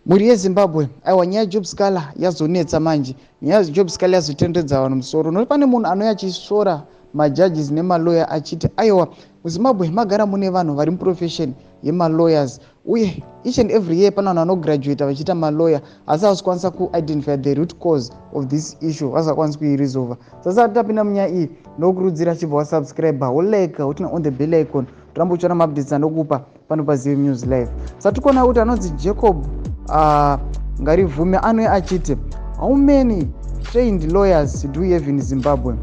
Muri yeZimbabwe aiwa nyaya job scala yazonetsa manje, nyaya job scala yazotendedza vanhu musoro. Nori pane munhu anouya achisvora majudges nemalawyer achiti aiwa muZimbabwe magara mune vanhu vari muprofession yemalawyers uye each and every year pane vanhu vanograduata vachiita malawyer asi havasi kuidentify the root cause of this issue, vasakwanisi kuiresolva. Sasa tapinda munyaya iyi nokurudzira chibva wasubscribe wolike utina on the bell icon torambochiona maupdates anokupa pano paZim News Live. Satikona kuti anonzi Jacob Ngarivhume anouya achiti how many trained lawyers do we have in Zimbabwe?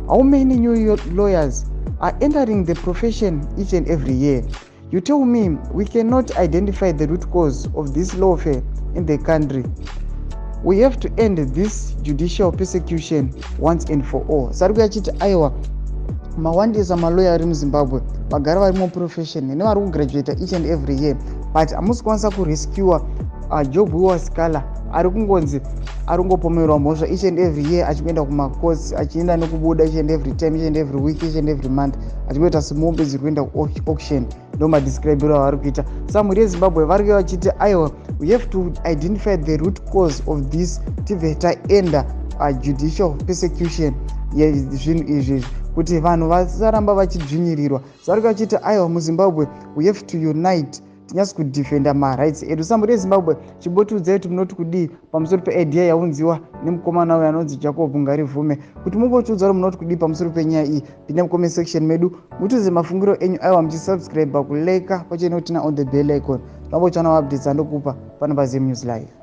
How many new lawyers are entering the profession each and every year? You tell me we cannot identify the root cause of this lawfare in the country. We have to end this judicial persecution once and for all. Sadc achiti aiwa mawandisa malawyer ari muZimbabwe vagara vari muprofession nevari kugraduata each and every year, but hamusi kwanisa kurescue job wascala ari kungonzi ari kungopomerwa mhosva each and every year achikuenda kumacourts achienda nekubuda each and every time, each and every week, each and every month achikuita simombe ziri kuenda kuauction. Ndo madescribero avari kuita. Saka muri yeZimbabwe vari vachiti aiwa we have to identify the root cause of this tive taenda judicial persecution yezvinhu izvi kuti vanhu vasaramba vachidzvinyirirwa. Vari vachiti aiwa muZimbabwe we have to unite tinyasi kudefenda marights edu. Saka muri yeZimbabwe chibotudzai kuti munoti kudii pamusoro peidea yaunziwa nemukomana uyo anonzi Jacob Ngarivhume, kuti mungotiudza kuti munoti kudii pamusoro penyaya iyi. Pinda mucomment section medu mutiudze mafungiro enyu. Aiwa muchisubscribe kuleka pachena kutina on the bell icon. Tambochiona updates andokupa pano paZim News Live.